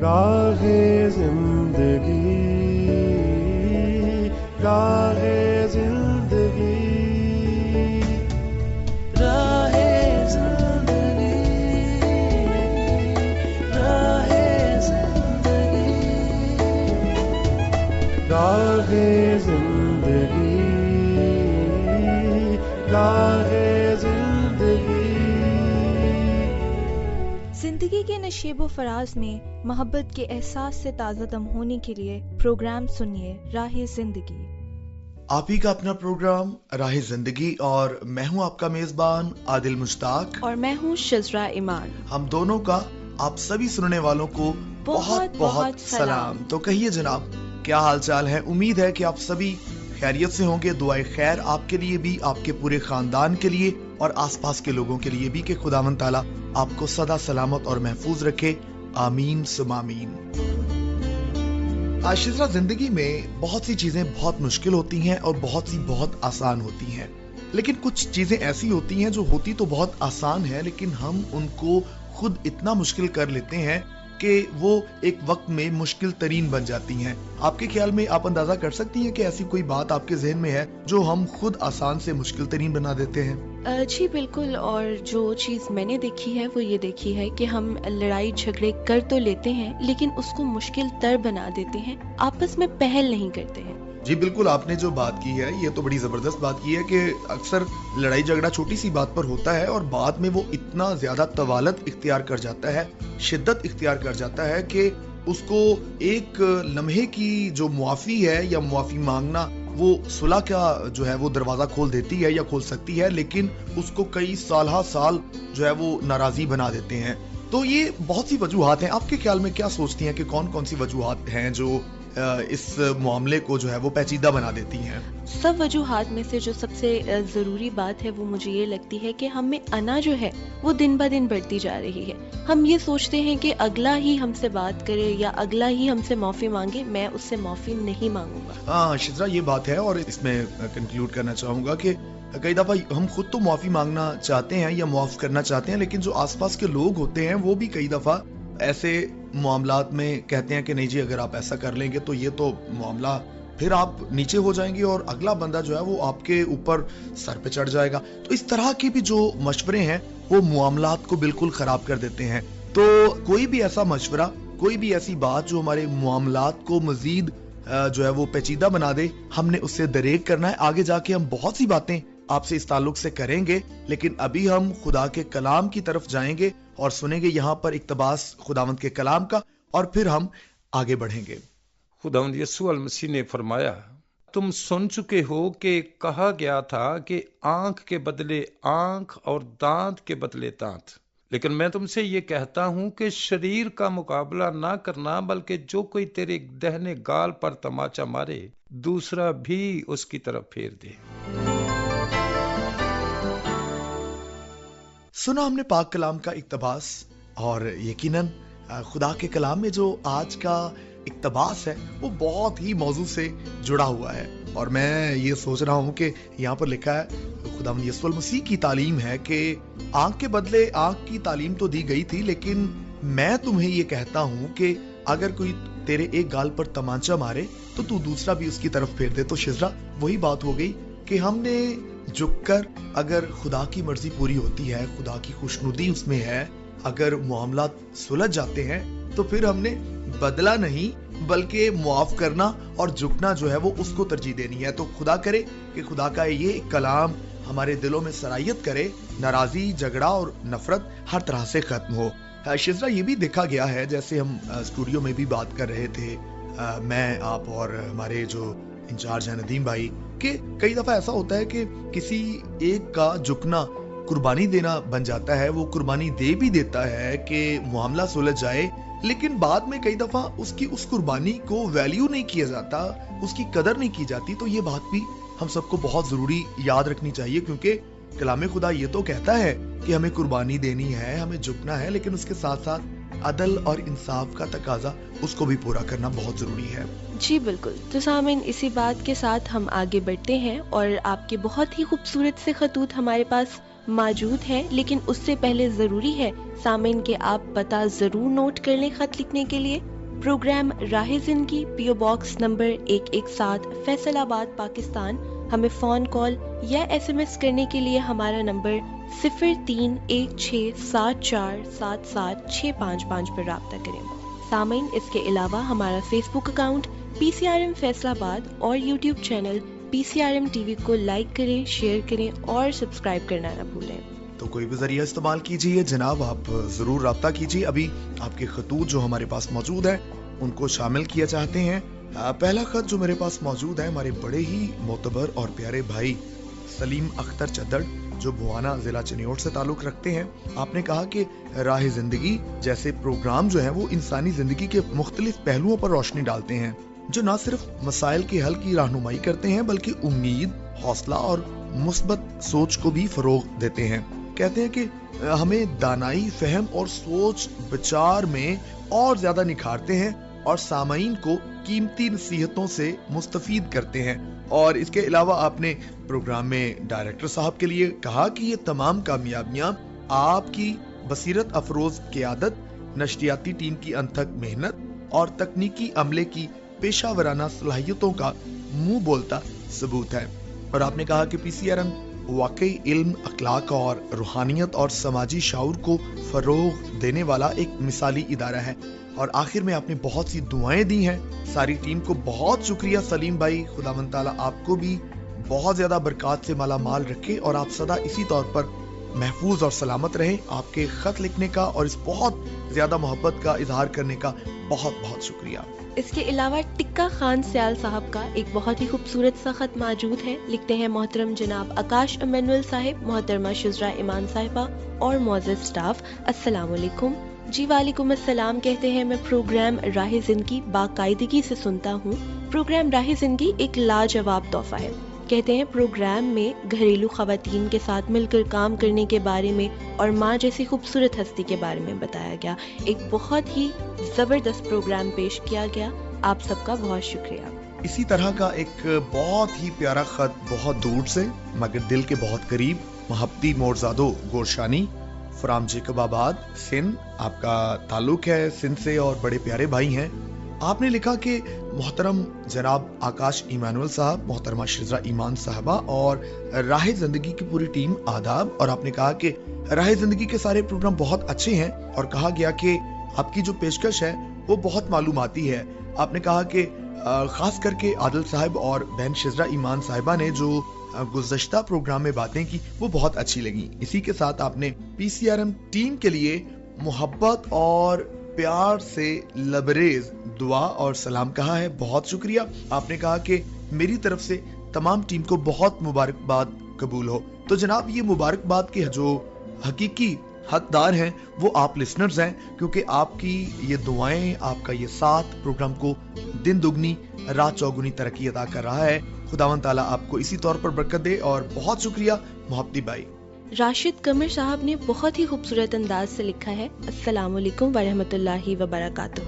راہ زندگی، راہ زندگی، راہ زندگی، راہ زندگی، راہ زندگی، راہ زندگی۔ زندگی کے نشیب و فراز میں محبت کے احساس سے تازہ دم ہونے کے لیے پروگرام سنیے راہ زندگی۔ آپ ہی کا اپنا پروگرام راہ زندگی، اور میں ہوں آپ کا میزبان عادل مشتاق، اور میں ہوں شزرا ایمان۔ ہم دونوں کا آپ سبھی سننے والوں کو بہت بہت سلام۔ تو کہیے جناب، کیا حال چال ہے؟ امید ہے کہ آپ سبھی خیریت سے ہوں گے۔ دعائے خیر آپ کے لیے بھی، آپ کے پورے خاندان کے لیے اور آس پاس کے لوگوں کے لیے بھی کہ خداوند تعالیٰ آپ کو سدا سلامت اور محفوظ رکھے، آمین ثم آمین۔ شزرا، زندگی میں بہت سی چیزیں بہت مشکل ہوتی ہیں اور بہت سی بہت آسان ہوتی ہیں، لیکن کچھ چیزیں ایسی ہوتی ہیں جو ہوتی تو بہت آسان ہے، لیکن ہم ان کو خود اتنا مشکل کر لیتے ہیں کہ وہ ایک وقت میں مشکل ترین بن جاتی ہیں۔ آپ کے خیال میں آپ اندازہ کر سکتی ہیں کہ ایسی کوئی بات آپ کے ذہن میں ہے جو ہم خود آسان سے مشکل ترین بنا دیتے ہیں؟ جی بالکل، اور جو چیز میں نے دیکھی ہے وہ یہ دیکھی ہے کہ ہم لڑائی جھگڑے کر تو لیتے ہیں لیکن اس کو مشکل تر بنا دیتے ہیں، آپس میں پہل نہیں کرتے ہیں۔ جی بالکل، آپ نے جو بات کی ہے یہ تو بڑی زبردست بات کی ہے کہ اکثر لڑائی جھگڑا چھوٹی سی بات پر ہوتا ہے اور بعد میں وہ اتنا زیادہ طوالت اختیار کر جاتا ہے، شدت اختیار کر جاتا ہے کہ اس کو ایک لمحے کی جو معافی ہے یا معافی مانگنا، وہ صلح کا جو ہے وہ دروازہ کھول دیتی ہے یا کھول سکتی ہے، لیکن اس کو کئی سالہ سال جو ہے وہ ناراضی بنا دیتے ہیں۔ تو یہ بہت سی وجوہات ہیں۔ آپ کے خیال میں کیا سوچتی ہیں کہ کون کون سی وجوہات ہیں جو اس معاملے کو جو ہے وہ پیچیدہ بنا دیتی ہیں؟ سب وجوہات میں سے جو سب سے ضروری بات ہے وہ مجھے یہ لگتی ہے کہ ہم میں انا جو ہے وہ دن بہ دن بڑھتی جا رہی ہے۔ ہم یہ سوچتے ہیں کہ اگلا ہی ہم سے بات کرے یا اگلا ہی ہم سے معافی مانگے، میں اس سے معافی نہیں مانگوں گا۔ ہاں شزرا، یہ بات ہے، اور اس میں کنکلوڈ کرنا چاہوں گا کہ کئی دفعہ ہم خود تو معافی مانگنا چاہتے ہیں یا معاف کرنا چاہتے ہیں، لیکن جو آس پاس کے لوگ ہوتے ہیں وہ بھی کئی دفعہ ایسے معاملات میں کہتے ہیں کہ نہیں جی، اگر آپ ایسا کر لیں گے تو یہ تو معاملہ پھر آپ نیچے ہو جائیں گے اور اگلا بندہ جو ہے وہ آپ کے اوپر سر پہ چڑھ جائے گا۔ تو اس طرح کے بھی جو مشورے ہیں وہ معاملات کو بالکل خراب کر دیتے ہیں۔ تو کوئی بھی ایسا مشورہ، کوئی بھی ایسی بات جو ہمارے معاملات کو مزید جو ہے وہ پیچیدہ بنا دے، ہم نے اس سے دریغ کرنا ہے۔ آگے جا کے ہم بہت سی باتیں آپ سے اس تعلق سے کریں گے، لیکن ابھی ہم خدا کے کلام کی طرف جائیں گے اور سنیں گے یہاں پر اقتباس خداوند کے کلام کا، اور پھر ہم آگے بڑھیں گے۔ خداوند یسوع المسیح نے فرمایا، تم سن چکے ہو کہ کہا گیا تھا کہ آنکھ کے بدلے آنکھ اور دانت کے بدلے دانت، لیکن میں تم سے یہ کہتا ہوں کہ شریر کا مقابلہ نہ کرنا، بلکہ جو کوئی تیرے دہنے گال پر تماچا مارے دوسرا بھی اس کی طرف پھیر دے۔ سنا ہم نے پاک کلام کا اقتباس، اور یقیناً خدا کے کلام میں جو آج کا اقتباس ہے وہ بہت ہی موضوع سے جڑا ہوا ہے، اور میں یہ سوچ رہا ہوں کہ یہاں پر لکھا ہے خداوند یسوع المسیح کی تعلیم ہے کہ آنکھ کے بدلے آنکھ کی تعلیم تو دی گئی تھی، لیکن میں تمہیں یہ کہتا ہوں کہ اگر کوئی تیرے ایک گال پر تمانچہ مارے تو تو دوسرا بھی اس کی طرف پھیر دے۔ تو شزرا، وہی بات ہو گئی کہ ہم نے جھک کر، اگر خدا کی مرضی پوری ہوتی ہے، خدا کی خوشنودی اس میں ہے، اگر معاملات سلجھ جاتے ہیں تو پھر ہم نے بدلہ نہیں بلکہ معاف کرنا اور جھکنا جو ہے وہ اس کو ترجیح دینی ہے۔ تو خدا کرے کہ خدا کا یہ کلام ہمارے دلوں میں سرایت کرے، ناراضی، جھگڑا اور نفرت ہر طرح سے ختم ہو۔ شزرا، یہ بھی دیکھا گیا ہے، جیسے ہم اسٹوڈیو میں بھی بات کر رہے تھے، میں، آپ اور ہمارے جو انچارج ہیں ندیم بھائی، کہ کئی دفعہ ایسا ہوتا ہے کہ کسی ایک کا جھکنا قربانی دینا بن جاتا ہے، وہ قربانی دے بھی دیتا ہے کہ معاملہ سلجھ جائے، لیکن بعد میں کئی دفعہ اس کی اس قربانی کو ویلیو نہیں کیا جاتا، اس کی قدر نہیں کی جاتی۔ تو یہ بات بھی ہم سب کو بہت ضروری یاد رکھنی چاہیے، کیونکہ کلام خدا یہ تو کہتا ہے کہ ہمیں قربانی دینی ہے، ہمیں جھکنا ہے، لیکن اس کے ساتھ ساتھ عدل اور انصاف کا تقاضا اس کو بھی پورا کرنا بہت ضروری ہے۔ جی بالکل۔ تو سامعین، اسی بات کے ساتھ ہم آگے بڑھتے ہیں، اور آپ کے بہت ہی خوبصورت سے خطوط ہمارے پاس موجود ہیں، لیکن اس سے پہلے ضروری ہے سامعین کہ آپ پتہ ضرور نوٹ کر لیں خط لکھنے کے لیے۔ پروگرام راہ زندگی PO باکس نمبر 117 فیصل آباد پاکستان. ہمیں فون کال یا SMS کرنے کے لیے ہمارا نمبر 0316747765 پر رابطہ کریں. سامعین، اس کے علاوہ ہمارا فیس بک اکاؤنٹ PCRM فیصل آباد اور یوٹیوب چینل PCRM TV کو لائک کریں، شیئر کریں اور سبسکرائب کرنا نہ بھولیں. تو کوئی بھی ذریعہ استعمال کیجیے جناب، آپ ضرور رابطہ کیجیے. ابھی آپ کے خطوط جو ہمارے پاس موجود ہیں ان کو شامل کیا چاہتے ہیں. پہلا خط جو میرے پاس موجود ہے ہمارے بڑے ہی معتبر اور پیارے بھائی سلیم اختر چدڑ جو بھوانا ضلع چنیوٹ سے تعلق رکھتے ہیں. آپ نے کہا کہ راہ زندگی جیسے پروگرام جو ہیں وہ انسانی زندگی کے مختلف پہلوؤں پر روشنی ڈالتے ہیں، جو نہ صرف مسائل کے حل کی رہنمائی کرتے ہیں بلکہ امید، حوصلہ اور مثبت سوچ کو بھی فروغ دیتے ہیں. کہتے ہیں کہ ہمیں دانائی، فہم اور سوچ بچار میں اور زیادہ نکھارتے ہیں اور سامعین کو قیمتی نصیحتوں سے مستفید کرتے ہیں. اور اس کے علاوہ آپ نے پروگرام میں ڈائریکٹر صاحب کے لیے کہا کہ یہ تمام کامیابیاں آپ کی بصیرت افروز قیادت، نشریاتی ٹیم کی انتھک محنت اور تکنیکی عملے کی پیشہ ورانہ صلاحیتوں کا منہ بولتا ثبوت ہے. اور آپ نے کہا کہ PCRM واقعی علم، اخلاق اور روحانیت اور سماجی شعور کو فروغ دینے والا ایک مثالی ادارہ ہے. اور آخر میں آپ نے بہت سی دعائیں دی ہیں. ساری ٹیم کو بہت شکریہ سلیم بھائی. خداوند تعالیٰ آپ کو بھی بہت زیادہ برکات سے مالا مال رکھے اور آپ سدا اسی طور پر محفوظ اور سلامت رہیں. آپ کے خط لکھنے کا اور اس بہت زیادہ محبت کا اظہار کرنے کا بہت بہت شکریہ. اس کے علاوہ ٹکا خان سیال صاحب کا ایک بہت ہی خوبصورت سا خط موجود ہے. لکھتے ہیں محترم جناب آکاش امینول صاحب، محترمہ شزرا ایمان صاحبہ اور معزز سٹاف، السلام علیکم. جی وعلیکم السلام. کہتے ہیں میں پروگرام راہ زندگی باقاعدگی سے سنتا ہوں. پروگرام راہ زندگی ایک لاجواب تحفہ ہے. کہتے ہیں پروگرام میں گھریلو خواتین کے ساتھ مل کر کام کرنے کے بارے میں اور ماں جیسی خوبصورت ہستی کے بارے میں بتایا گیا. ایک بہت ہی زبردست پروگرام پیش کیا گیا. آپ سب کا بہت شکریہ. اسی طرح کا ایک بہت ہی پیارا خط بہت دور سے مگر دل کے بہت قریب محبتی مورزادو گورشانی فرام جیکب آباد سندھ. آپ کا تعلق ہے سندھ سے اور بڑے پیارے بھائی ہیں. آپ نے لکھا کہ محترم جناب آکاش ایمانویل صاحب، محترمہ شزرا ایمان صاحبہ اور راہ زندگی کی پوری ٹیم آداب. اور آپ نے کہا کہ راہ زندگی کے سارے پروگرام بہت اچھے ہیں اور کہا گیا کہ آپ کی جو پیشکش ہے وہ بہت معلوماتی ہے. آپ نے کہا کہ خاص کر کے عادل صاحب اور بہن شزرا ایمان صاحبہ نے جو گزشتہ پروگرام میں باتیں کی وہ بہت اچھی لگی. اسی کے ساتھ آپ نے PCRM ٹیم کے لیے محبت اور پیار سے لبریز دعا اور سلام کہا ہے. بہت شکریہ. آپ نے کہا کہ میری طرف سے تمام ٹیم کو بہت مبارکباد قبول ہو. تو جناب یہ مبارکباد کے جو حقیقی حقدار ہیں وہ آپ لسنرز ہیں، کیونکہ آپ کی یہ دعائیں، آپ کا یہ ساتھ پروگرام کو دن دگنی رات چوگنی ترقی عطا کر رہا ہے. خداوند تعالیٰ آپ کو اسی طور پر برکت دے. اور بہت شکریہ محبتی بھائی. راشد قمر صاحب نے بہت ہی خوبصورت انداز سے لکھا ہے، السلام علیکم ورحمۃ اللہ وبرکاتہ.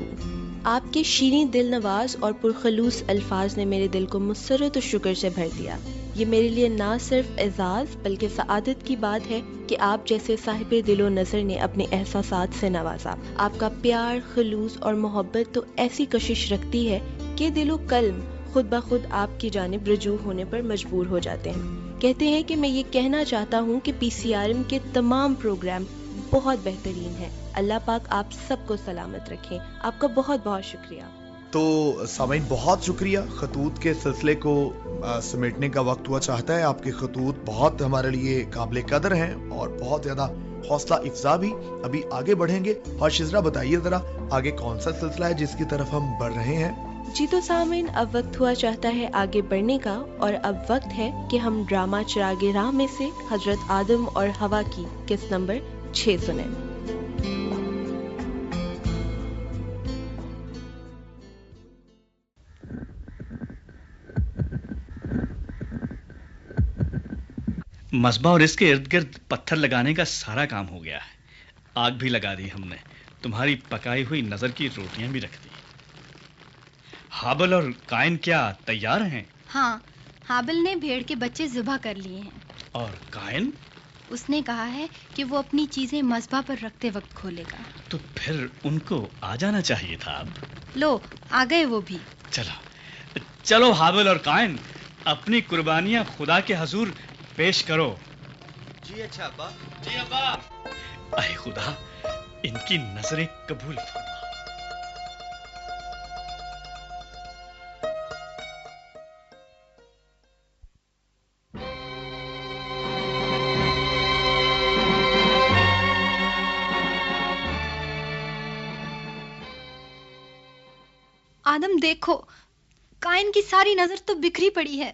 آپ کے شیریں دل نواز اور پرخلوص الفاظ نے میرے دل کو مسرت و شکر سے بھر دیا. یہ میرے لیے نہ صرف اعزاز بلکہ سعادت کی بات ہے کہ آپ جیسے صاحب دل و نظر نے اپنے احساسات سے نوازا. آپ کا پیار، خلوص اور محبت تو ایسی کشش رکھتی ہے کہ دل و قلب خود بخود آپ کی جانب رجوع ہونے پر مجبور ہو جاتے ہیں. کہتے ہیں کہ میں یہ کہنا چاہتا ہوں کہ PCRM کے تمام پروگرام بہت بہترین ہیں. اللہ پاک آپ سب کو سلامت رکھیں. آپ کا بہت بہت شکریہ. تو سامعین بہت شکریہ. خطوط کے سلسلے کو سمیٹنے کا وقت ہوا چاہتا ہے. آپ کے خطوط بہت ہمارے لیے قابل قدر ہیں اور بہت زیادہ حوصلہ افزا بھی. ابھی آگے بڑھیں گے اور شزرا بتائیے ذرا آگے کون سا سلسلہ ہے جس کی طرف ہم بڑھ رہے ہیں؟ جی تو سامعین اب وقت ہوا چاہتا ہے آگے بڑھنے کا، اور اب وقت ہے کہ ہم ڈرامہ چراغ راہ میں سے حضرت آدم اور حوا کی قسط نمبر 6 سنیں. مصباح اور اس کے ارد گرد پتھر لگانے کا سارا کام ہو گیا ہے. آگ بھی لگا دی ہم نے. تمہاری پکائی ہوئی نظر کی روٹیاں بھی رکھ دی. حابل اور قائن کیا تیار ہیں؟ ہاں، حابل نے بھیڑ کے بچے ذبح کر لیے ہیں. اور قائن؟ اس نے کہا ہے کہ وہ اپنی چیزیں مصباح پر رکھتے وقت کھولے گا۔ تو پھر ان کو آ جانا چاہیے تھا اب۔ لو آ گئے وہ بھی۔ چلو حابل اور قائن، اپنی قربانیاں خدا کے حضور پیش کرو۔ جی اچھا ابا۔ جی ابا۔ اے خدا، ان کی نظریں قبول فرما۔ آدم دیکھو، قائن کی ساری نظر تو بکھری پڑی ہے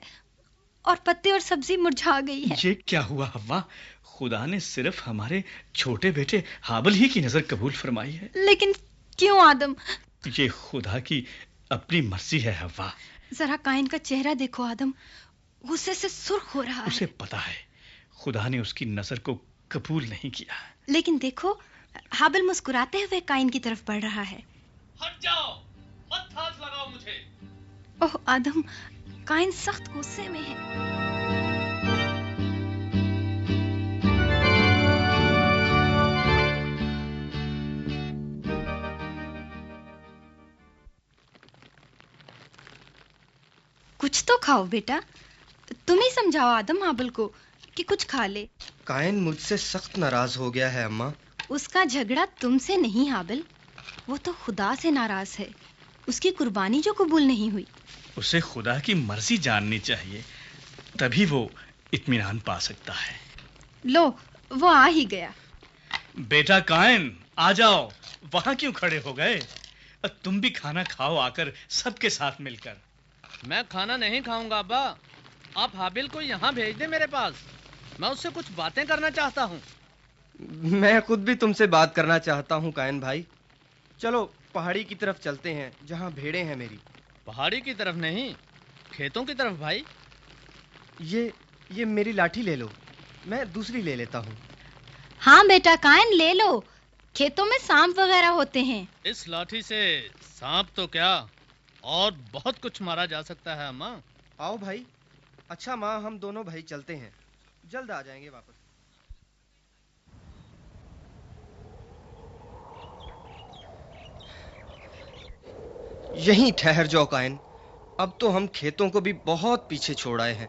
اور پتے اور سبزی مرجھا گئی ہے۔ یہ کیا ہوا حوا؟ خدا نے صرف ہمارے چھوٹے بیٹے حابل ہی کی نظر قبول فرمائی ہے۔ لیکن کیوں آدم؟ یہ خدا کی اپنی مرضی ہے حوا۔ ذرا قائن کا چہرہ دیکھو آدم، غصے سے سرخ ہو رہا ہے۔ اسے پتا ہے خدا نے اس کی نظر کو قبول نہیں کیا۔ لیکن دیکھو، حابل مسکراتے ہوئے قائن کی طرف بڑھ رہا ہے۔ ہٹ جاؤ، مت ہاتھ لگاؤ مجھے۔ اوہ آدم، قائن سخت غصے میں ہے۔ کچھ تو کھاؤ بیٹا، تم ہی سمجھاؤ آدم حابل کو کہ کچھ کھا لے۔ قائن مجھ سے سخت ناراض ہو گیا ہے اماں۔ اس کا جھگڑا تم سے نہیں حابل، وہ تو خدا سے ناراض ہے، اس کی قربانی جو قبول نہیں ہوئی۔ اسے خدا کی مرضی جاننی چاہیے، تبھی وہ اطمینان پا سکتا ہے۔ لو وہ آ ہی گیا۔ بیٹا قائن، آ جاؤ، وہاں کیوں کھڑے ہو گئے؟ تم بھی کھانا کھاؤ آ کر سب کے ساتھ مل کر۔ میں کھانا نہیں کھاؤں گا ابا، آپ حابل کو یہاں بھیج دیں میرے پاس، میں اس سے کچھ باتیں کرنا چاہتا ہوں۔ میں خود بھی تم سے بات کرنا چاہتا ہوں قائن بھائی۔ چلو پہاڑی کی طرف چلتے ہیں جہاں بھیڑیں ہیں میری۔ پہاڑی کی طرف نہیں، کھیتوں کی طرف بھائی۔ یہ میری لاٹھی لے لو، میں دوسری لے لیتا ہوں۔ ہاں بیٹا قائن لے لو، کھیتوں میں سانپ وغیرہ ہوتے ہیں۔ اس لاٹھی سے سانپ تو کیا اور بہت کچھ مارا جا سکتا ہے اماں۔ آؤ بھائی۔ اچھا ماں، ہم دونوں بھائی چلتے ہیں، جلد آ جائیں گے واپس۔ یہیں ٹھہر جاؤ قائن، اب تو ہم کھیتوں کو بھی بہت پیچھے چھوڑ آئے ہیں،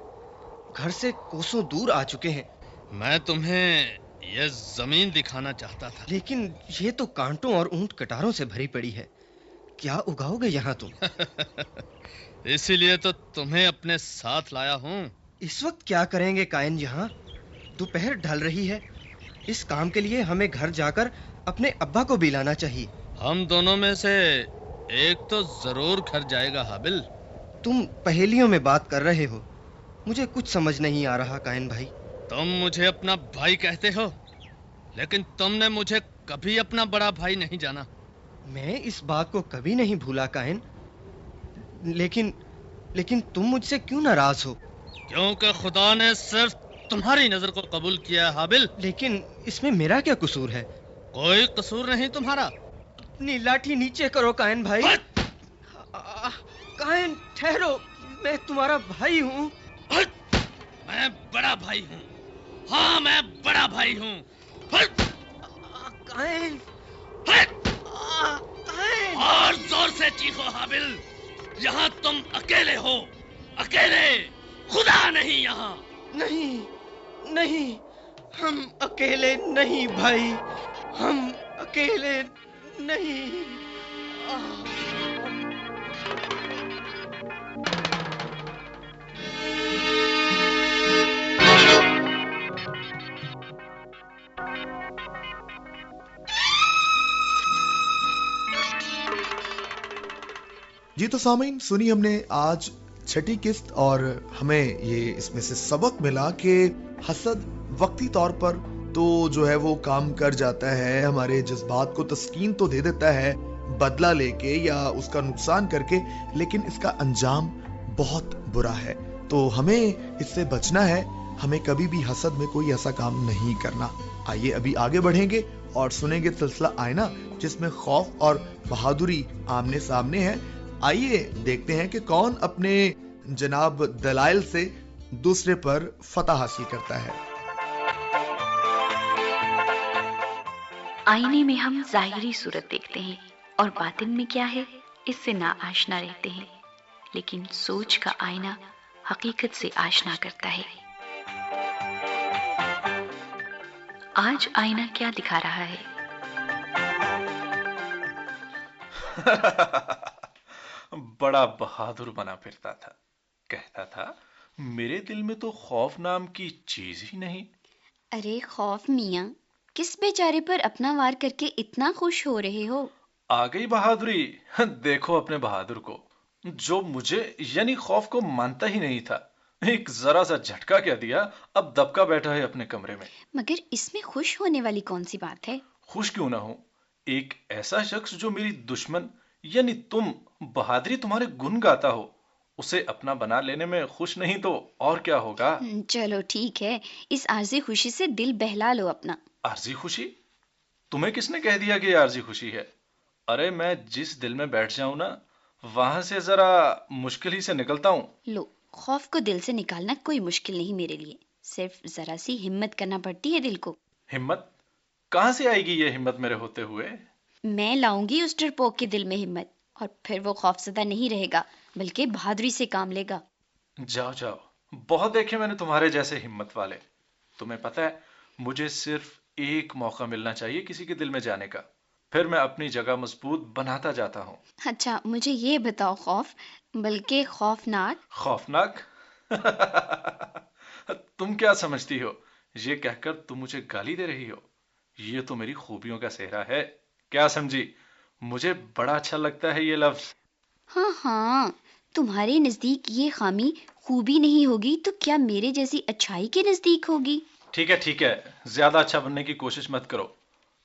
گھر سے کوسوں دور آ چکے ہیں۔ میں تمہیں یہ زمین دکھانا چاہتا تھا، لیکن یہ تو کانٹوں اور اونٹ کٹاروں سے بھری پڑی ہے، کیا اگاؤ گے یہاں تم؟ اسی لیے تو تمہیں اپنے ساتھ لایا ہوں۔ اس وقت کیا کریں گے قائن یہاں؟ دوپہر ڈھل رہی ہے، اس کام کے لیے ہمیں گھر جا کر اپنے ابا کو بھی لانا چاہیے۔ ہم دونوں میں سے ایک تو ضرور گھر جائے گا حابل۔ تم پہیلیوں میں بات کر رہے ہو، مجھے کچھ سمجھ نہیں آ رہا قائن بھائی۔ تم مجھے اپنا بھائی کہتے ہو، لیکن تم نے مجھے کبھی اپنا بڑا بھائی نہیں جانا۔ میں اس بات کو کبھی نہیں بھولا قائن، لیکن تم مجھ سے کیوں ناراض ہو؟ کیونکہ خدا نے صرف تمہاری نظر کو قبول کیا ہے حابل۔ لیکن اس میں میرا کیا قصور ہے؟ کوئی قصور نہیں تمہارا۔ اپنی لاٹھی نیچے کرو قائن بھائی۔ قائن ٹھہرو، میں تمہارا بھائی ہوں۔ میں بڑا بھائی ہوں، ہاں میں بڑا بھائی ہوں۔ قائن اور زور سے چیخو حابل، یہاں تم اکیلے ہو، اکیلے، خدا نہیں یہاں۔ نہیں، ہم اکیلے نہیں بھائی، ہم اکیلے نہیں۔ جی تو سامعین، سنی ہم نے آج چھٹی قسط، اور ہمیں یہ اس میں سے سبق ملا کہ حسد وقتی طور پر تو جو ہے وہ کام کر جاتا ہے، ہمارے جذبات کو تسکین تو دے دیتا ہے بدلہ لے کے یا اس کا نقصان کر کے، لیکن اس کا انجام بہت برا ہے۔ تو ہمیں اس سے بچنا ہے، ہمیں کبھی بھی حسد میں کوئی ایسا کام نہیں کرنا۔ آئیے ابھی آگے بڑھیں گے اور سنیں گے سلسلہ آئینہ، جس میں خوف اور بہادری آمنے سامنے ہے۔ آئیے دیکھتے ہیں کہ کون اپنے جناب دلائل سے دوسرے پر فتح حاصل کرتا ہے۔ آئینے میں ہم ظاہری صورت دیکھتے ہیں اور باطن میں کیا ہے اس سے نا آشنا رہتے ہیں، لیکن سوچ کا آئینہ حقیقت سے آشنا کرتا ہے۔ آج آئینہ کیا دکھا رہا ہے؟ بڑا بہادر بنا پھرتا تھا، کہتا تھا میرے دل میں تو خوف نام کی چیز ہی نہیں۔ ارے خوف میاں، کس بیچارے پر اپنا وار کر کے اتنا خوش ہو رہے ہو؟ آ گئی بہادری، دیکھو اپنے بہادر کو، جو مجھے یعنی خوف کو مانتا ہی نہیں تھا، ایک ذرا سا جھٹکا کیا دیا، اب دبکا بیٹھا ہے اپنے کمرے میں۔ مگر اس میں خوش ہونے والی کون سی بات ہے؟ خوش کیوں نہ ہوں، ایک ایسا شخص جو میری دشمن یعنی تم بہادری تمہارے گن گاتا ہو، اسے اپنا بنا لینے میں خوش نہیں تو اور کیا ہوگا؟ چلو ٹھیک ہے، اس عارضی خوشی سے دل بہلا لو اپنا۔ عارضی خوشی؟ تمہیں کس نے کہہ دیا کہ یہ عارضی خوشی ہے؟ ارے میں جس دل میں بیٹھ جاؤں نا، وہاں سے ذرا مشکل ہی سے نکلتا ہوں۔ لو، خوف کو دل سے نکالنا کوئی مشکل نہیں میرے لیے، صرف ذرا سی ہمت کرنا پڑتی ہے دل کو۔ ہمت؟ کہاں سے آئے گی یہ ہمت میرے ہوتے ہوئے؟ میں لاؤں گی اس ڈرپوک کے دل میں ہمت، اور پھر وہ خوف زدہ نہیں رہے گا بلکہ بہادری سے کام لے گا۔ جاؤ جاؤ، بہت دیکھے میں نے تمہارے جیسے ہمت والے۔ تمہیں پتہ ہے مجھے صرف ایک موقع ملنا چاہیے کسی کے دل میں جانے کا، پھر میں اپنی جگہ مضبوط بناتا جاتا ہوں۔ اچھا مجھے یہ بتاؤ، خوف بلکہ خوفناک؟ خوفناک؟ تم کیا سمجھتی ہو یہ کہہ کر تم مجھے گالی دے رہی ہو؟ یہ تو میری خوبیوں کا صحرا ہے، کیا سمجھی؟ مجھے بڑا اچھا لگتا ہے یہ لفظ۔ ہاں ہاں، تمہارے نزدیک یہ خامی خوبی نہیں ہوگی تو کیا میرے جیسی اچھائی کے نزدیک ہوگی؟ ٹھیک ہے، زیادہ اچھا بننے کی کوشش مت کرو،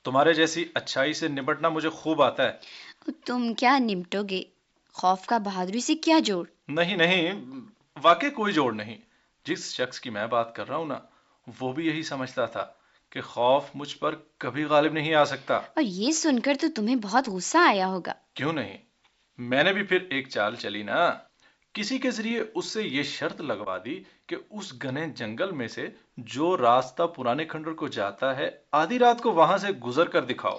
تمہارے جیسی اچھائی سے نمٹنا مجھے خوب آتا ہے۔ تم کیا نمٹو گے؟ خوف کا بہادری سے کیا جوڑ؟ نہیں، واقعی کوئی جوڑ نہیں۔ جس شخص کی میں بات کر رہا ہوں نا، وہ بھی یہی سمجھتا تھا کہ خوف مجھ پر کبھی غالب نہیں آ سکتا۔ اور یہ سن کر تو تمہیں بہت غصہ آیا ہوگا۔ کیوں نہیں، میں نے بھی پھر ایک چال چلی نا، کسی کے ذریعے اس سے یہ شرط لگوا دی کہ اس گھنے جنگل میں سے جو راستہ پرانے کھنڈر کو جاتا ہے، آدھی رات کو وہاں سے گزر کر دکھاؤ۔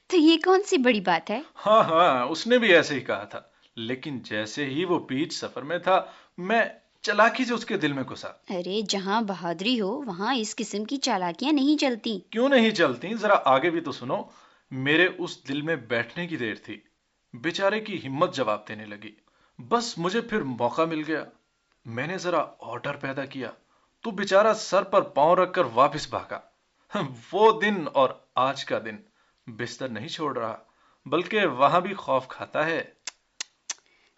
تو یہ کون سی بڑی بات ہے؟ ہاں، اس نے بھی ایسے ہی کہا تھا، لیکن جیسے ہی وہ بیچ سفر میں تھا، میں چالاکی سے اس کے دل میں گھسا۔ ارے جہاں بہادری ہو وہاں اس قسم کی چالاکیاں نہیں چلتی۔ کیوں نہیں چلتی؟ ذرا آگے بھی تو سنو۔ میرے اس دل میں بیٹھنے کی دیر تھی، بیچارے کی ہمت جواب دینے لگی، بس مجھے پھر موقع مل گیا۔ میں نے ذرا اور ڈر پیدا کیا تو بیچارہ سر پر پاؤں رکھ کر واپس بھاگا۔ وہ دن اور آج کا دن بستر نہیں چھوڑ رہا، بلکہ وہاں بھی خوف کھاتا ہے۔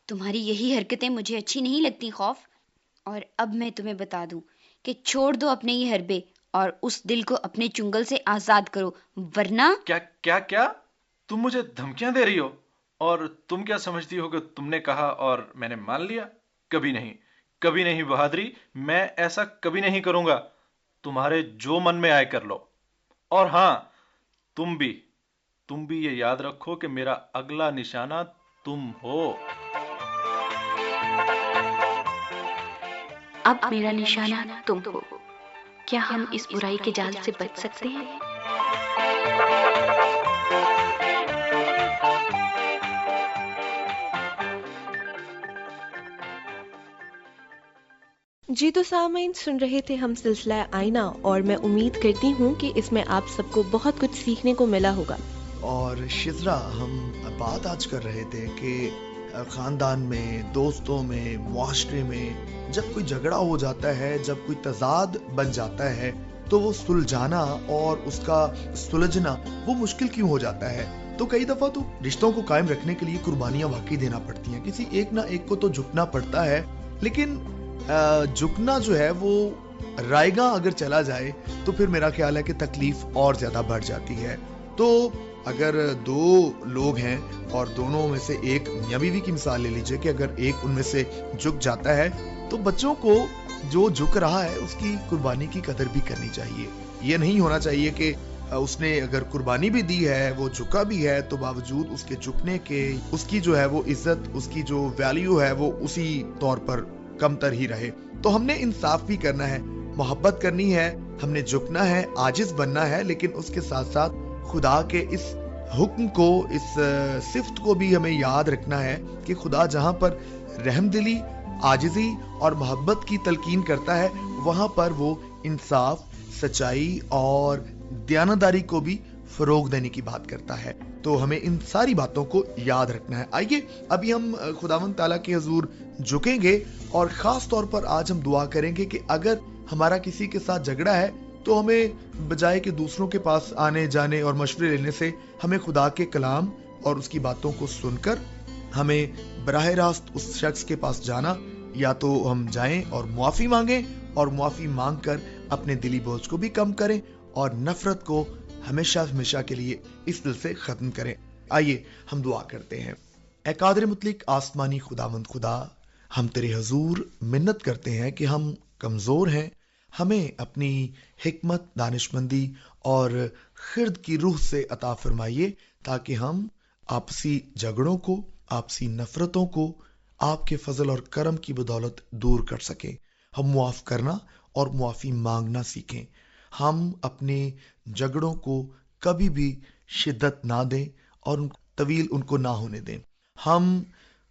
تمہاری یہی حرکتیں مجھے اچھی نہیں لگتی خوف، اور اب میں تمہیں بتا دوں کہ چھوڑ دو اپنے یہ حربے اور اس دل کو اپنے چنگل سے آزاد کرو، ورنہ… کیا؟ تم مجھے دھمکیاں دے رہی ہو؟ اور تم کیا سمجھتی ہو کہ تم نے کہا اور میں نے مان لیا؟ کبھی نہیں بہادری، میں ایسا کبھی نہیں کروں گا۔ تمہارے جو من میں آئے کر لو، اور ہاں تم بھی یہ یاد رکھو کہ میرا اگلا نشانہ تم ہو۔ اب میرا نشانہ تم ہو، کیا ہم اس برائی کے جال سے بچ سکتے ہیں؟ جی تو سامعین، سن رہے تھے ہم سلسلہ آئینہ، اور میں امید کرتی ہوں کہ اس میں آپ سب کو بہت کچھ سیکھنے کو ملا ہوگا۔ اور شزرا، ہم بات آج کر رہے تھے کہ خاندان میں، دوستوں میں، معاشرے میں جب کوئی جھگڑا ہو جاتا ہے، جب کوئی تضاد بن جاتا ہے، تو وہ سلجھانا اور اس کا سلجھنا وہ مشکل کیوں ہو جاتا ہے؟ تو کئی دفعہ تو رشتوں کو قائم رکھنے کے لیے قربانیاں واقعی دینا پڑتی ہیں، کسی ایک نہ ایک کو تو جھکنا پڑتا ہے، لیکن جھکنا جو ہے وہ رائیگاں اگر چلا جائے تو پھر میرا خیال ہے کہ تکلیف اور زیادہ بڑھ جاتی ہے۔ تو اگر دو لوگ ہیں اور دونوں میں سے ایک، میاں بیوی کی مثال لے لیجئے، کہ اگر ایک ان میں سے جھک جاتا ہے تو بچوں کو جو جھک رہا ہے اس کی قربانی کی قدر بھی کرنی چاہیے۔ یہ نہیں ہونا چاہیے کہ اس نے اگر قربانی بھی دی ہے، وہ جھکا بھی ہے، تو باوجود اس کے جھکنے کے اس کی جو ہے وہ عزت، اس کی جو ویلیو ہے وہ اسی طور پر کم تر ہی رہے۔ تو ہم نے انصاف بھی کرنا ہے، محبت کرنی ہے، ہم نے جھکنا ہے، عاجز بننا ہے، لیکن اس کے ساتھ ساتھ خدا کے اس حکم کو، اس صفت کو بھی ہمیں یاد رکھنا ہے کہ خدا جہاں پر رحم دلی، عاجزی اور محبت کی تلقین کرتا ہے، وہاں پر وہ انصاف، سچائی اور دیانتداری کو بھی فروغ دینے کی بات کرتا ہے۔ تو ہمیں ان ساری باتوں کو یاد رکھنا ہے۔ آئیے ابھی ہم خداوند تعالیٰ کے حضور جھکیں گے اور خاص طور پر آج ہم دعا کریں گے کہ اگر ہمارا کسی کے ساتھ جھگڑا ہے تو ہمیں بجائے کہ دوسروں کے پاس آنے جانے اور مشورے لینے سے ہمیں خدا کے کلام اور اس کی باتوں کو سن کر ہمیں براہ راست اس شخص کے پاس جانا، یا تو ہم جائیں اور معافی مانگیں، اور معافی مانگ کر اپنے دلی بوجھ کو بھی کم کریں اور نفرت کو ہمیشہ ہمیشہ کے لیے اس دل سے ختم کریں۔ آئیے ہم دعا کرتے ہیں۔ اے قادر مطلق آسمانی خداوند خدا، ہم تیرے حضور منت کرتے ہیں کہ ہم کمزور ہیں، ہمیں اپنی حکمت، دانشمندی اور خرد کی روح سے عطا فرمائیے تاکہ ہم آپسی جھگڑوں کو، آپسی نفرتوں کو آپ کے فضل اور کرم کی بدولت دور کر سکیں۔ ہم معاف کرنا اور معافی مانگنا سیکھیں۔ ہم اپنے جھگڑوں کو کبھی بھی شدت نہ دیں اور طویل ان کو نہ ہونے دیں۔ ہم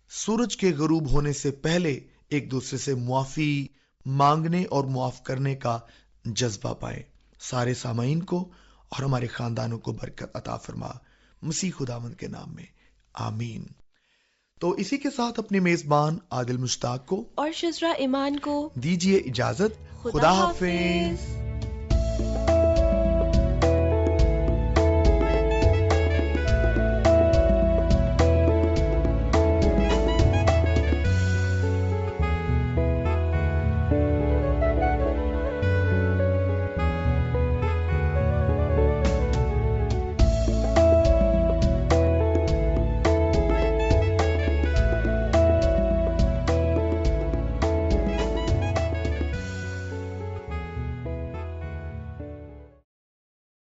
سورج کے غروب ہونے سے پہلے ایک دوسرے سے معافی مانگنے اور معاف کرنے کا جذبہ پائیں۔ سارے سامعین کو اور ہمارے خاندانوں کو برکت عطا فرما، مسیح خداوند کے نام میں، آمین۔ تو اسی کے ساتھ اپنے میزبان عادل مشتاق کو اور شزرا ایمان کو دیجیے اجازت۔ خدا حافظ۔